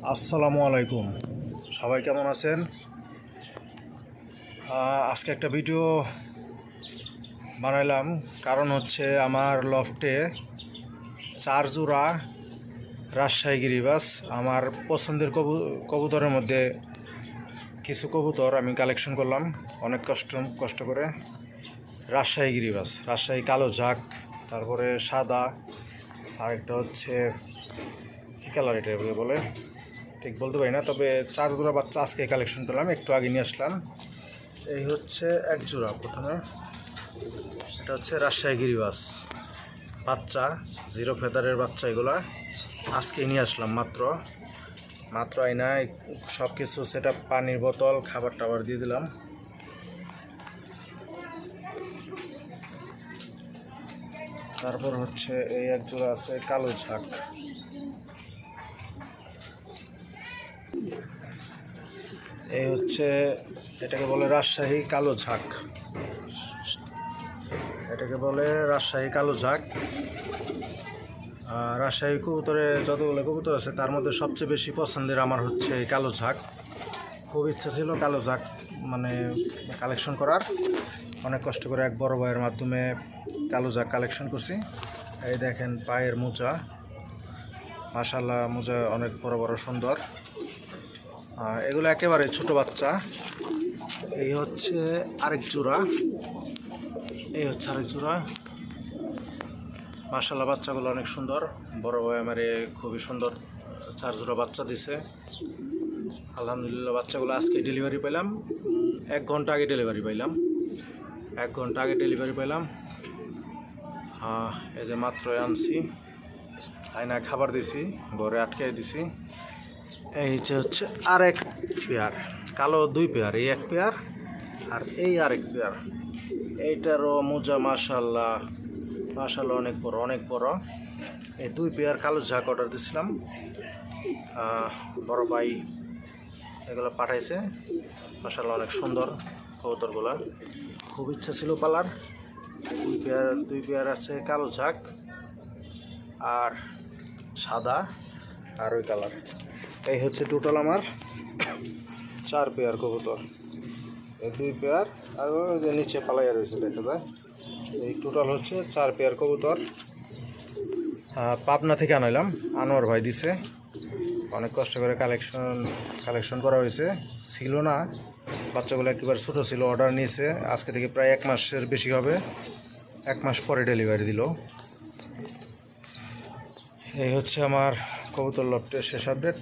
আসসালামু আলাইকুম, সবাই কেমন আছেন? আজকে একটা ভিডিও বানাইলাম, কারণ হচ্ছে আমার লফটে 4 জোড়া রাজশাহী গিরিবাস, আমার পছন্দের কবুতরের মধ্যে কিছু কবুতর আমি কালেকশন করলাম অনেক কষ্ট করে। রাজশাহী গিরিবাস, রাজশাহী কালো ঝাঁক, তারপরে সাদা, আরেকটা হচ্ছে কী কালার এটা বলে ঠিক বলতে পারি না, তবে 4 জোড়া বাচ্চা আজকে কালেকশন করলাম, একটু আগে নিয়ে আসলাম। এই হচ্ছে এক জোড়া, প্রথমে এটা হচ্ছে রাজশাহী গিরিবাস বাচ্চা, 0 ফেদারের বাচ্চা, এগুলা আজকে নিয়ে আসলাম মাত্র আইনায় সব কিছু সেট আপ, পানির বোতল, খাবার টাবার দিয়ে দিলাম। তারপর হচ্ছে এই এক জোড়া আছে কালো ঝাঁক, এই হচ্ছে এটাকে বলে রাজশাহী কালো ঝাঁক, এটাকে বলে রাজশাহী কালো ঝাঁক। রাজশাহী কবুতরে যতগুলো কবুতর আছে তার মধ্যে সবচেয়ে বেশি পছন্দের আমার হচ্ছে এই কালো ঝাঁক। খুব ইচ্ছা ছিল কালো ঝাঁক মানে কালেকশন করার, অনেক কষ্ট করে এক বড় ভাইয়ের মাধ্যমে কালো ঝাঁক কালেকশন করছি। এই দেখেন পায়ের মোজা, মাশাআল্লাহ মোজা অনেক বড় বড় সুন্দর। এগুলো একেবারে ছোট বাচ্চা। এই হচ্ছে আরেক জোড়া, এই হচ্ছে আরেক জোড়া। মাশাআল্লাহ বাচ্চাগুলো অনেক সুন্দর, বড় ভাই আমারে খুবই সুন্দর 4 জোড়া বাচ্চা দিছে আলহামদুলিল্লাহ। বাচ্চাগুলো আজকে ডেলিভারি পেলাম, 1 ঘন্টা আগে ডেলিভারি পাইলাম, 1 ঘন্টা আগে ডেলিভারি পেলাম। এই যে মাত্রই আনছি, আয়না খাবার দিছি, ঘরে আটকে দিছি। এই যে হচ্ছে আরেক পেয়ার, কালো 2 পেয়ার, এই 1 পেয়ার আর এই আরেক পেয়ার। এইটারও মোজা মাশাআল্লাহ অনেক বড়। এই 2 পেয়ার কালো ঝাঁক অর্ডার দিয়েছিলাম, বড় ভাই এগুলো পাঠাইছে। মাশাআল্লাহ অনেক সুন্দর কবুতরগুলা, খুব ইচ্ছা ছিল পালার। 2 পেয়ার আছে কালো ঝাঁক আর সাদা আর ওই কালার। এই হচ্ছে টোটাল আমার 4 পেয়ার কবুতর, এই 2 পেয়ার আর ওই যে নিচে পালাইয়া রয়েছে দেখা যায়। এই টোটাল হচ্ছে 4 পেয়ার কবুতর। পাবনা থেকে আনাইলাম, আনোয়ার ভাই দিছে, অনেক কষ্ট করে কালেকশন করা হয়েছে। ছিল না বাচ্চাগুলো, একেবারে ছোটো ছিল, অর্ডার নিয়েছে আজকে থেকে প্রায় 1 মাসের বেশি হবে, 1 মাস পরে ডেলিভারি দিল। এই হচ্ছে আমার কবুতর লফটের শেষ আপডেট।